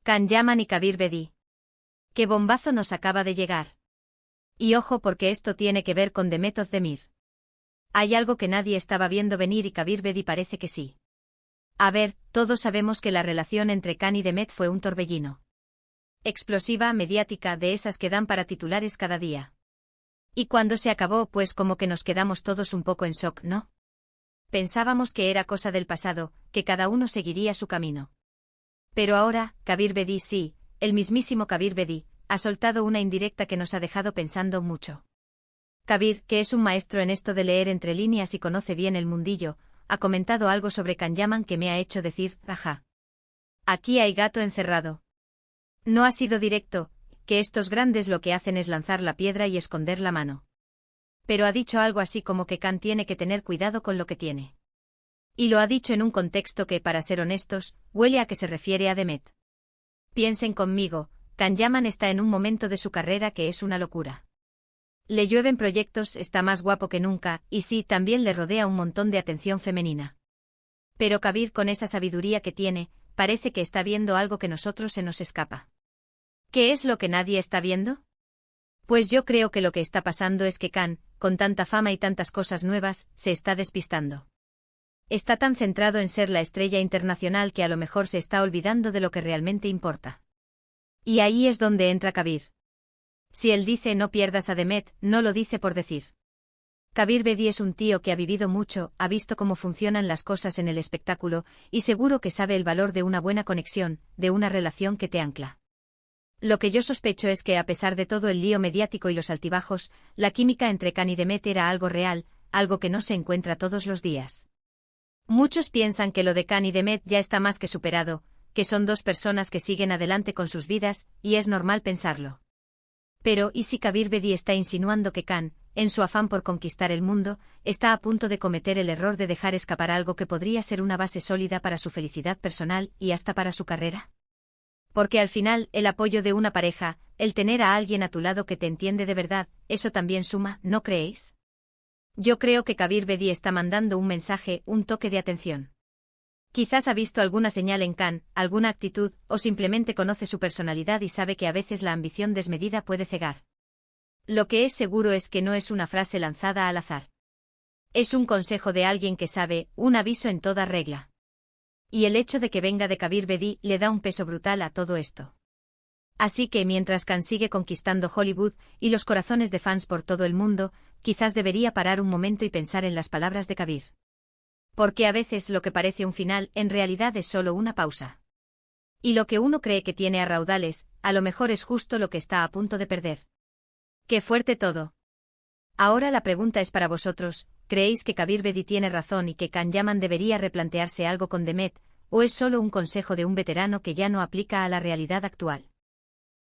Can Yaman y Kabir Bedi. ¡Qué bombazo nos acaba de llegar! Y ojo porque esto tiene que ver con Demet Özdemir. Hay algo que nadie estaba viendo venir y Kabir Bedi parece que sí. A ver, todos sabemos que la relación entre Can y Demet fue un torbellino. Explosiva, mediática, de esas que dan para titulares cada día. Y cuando se acabó, pues como que nos quedamos todos un poco en shock, ¿no? Pensábamos que era cosa del pasado, que cada uno seguiría su camino. Pero ahora, Kabir Bedi sí, el mismísimo Kabir Bedi, ha soltado una indirecta que nos ha dejado pensando mucho. Kabir, que es un maestro en esto de leer entre líneas y conoce bien el mundillo, ha comentado algo sobre Can Yaman que me ha hecho decir, ajá. Aquí hay gato encerrado. No ha sido directo, que estos grandes lo que hacen es lanzar la piedra y esconder la mano. Pero ha dicho algo así como que Can tiene que tener cuidado con lo que tiene. Y lo ha dicho en un contexto que, para ser honestos, huele a que se refiere a Demet. Piensen conmigo, Can Yaman está en un momento de su carrera que es una locura. Le llueven proyectos, está más guapo que nunca, y sí, también le rodea un montón de atención femenina. Pero Kabir, con esa sabiduría que tiene, parece que está viendo algo que nosotros se nos escapa. ¿Qué es lo que nadie está viendo? Pues yo creo que lo que está pasando es que Can, con tanta fama y tantas cosas nuevas, se está despistando. Está tan centrado en ser la estrella internacional que a lo mejor se está olvidando de lo que realmente importa. Y ahí es donde entra Kabir. Si él dice no pierdas a Demet, no lo dice por decir. Kabir Bedi es un tío que ha vivido mucho, ha visto cómo funcionan las cosas en el espectáculo, y seguro que sabe el valor de una buena conexión, de una relación que te ancla. Lo que yo sospecho es que a pesar de todo el lío mediático y los altibajos, la química entre Can y Demet era algo real, algo que no se encuentra todos los días. Muchos piensan que lo de Can y Demet ya está más que superado, que son dos personas que siguen adelante con sus vidas, y es normal pensarlo. Pero, ¿y si Kabir Bedi está insinuando que Can, en su afán por conquistar el mundo, está a punto de cometer el error de dejar escapar algo que podría ser una base sólida para su felicidad personal y hasta para su carrera? Porque al final, el apoyo de una pareja, el tener a alguien a tu lado que te entiende de verdad, eso también suma, ¿no creéis? Yo creo que Kabir Bedi está mandando un mensaje, un toque de atención. Quizás ha visto alguna señal en Can, alguna actitud, o simplemente conoce su personalidad y sabe que a veces la ambición desmedida puede cegar. Lo que es seguro es que no es una frase lanzada al azar. Es un consejo de alguien que sabe, un aviso en toda regla. Y el hecho de que venga de Kabir Bedi le da un peso brutal a todo esto. Así que mientras Can sigue conquistando Hollywood y los corazones de fans por todo el mundo, quizás debería parar un momento y pensar en las palabras de Kabir. Porque a veces lo que parece un final en realidad es solo una pausa. Y lo que uno cree que tiene a raudales, a lo mejor es justo lo que está a punto de perder. ¡Qué fuerte todo! Ahora la pregunta es para vosotros, ¿creéis que Kabir Bedi tiene razón y que Can Yaman debería replantearse algo con Demet, o es solo un consejo de un veterano que ya no aplica a la realidad actual?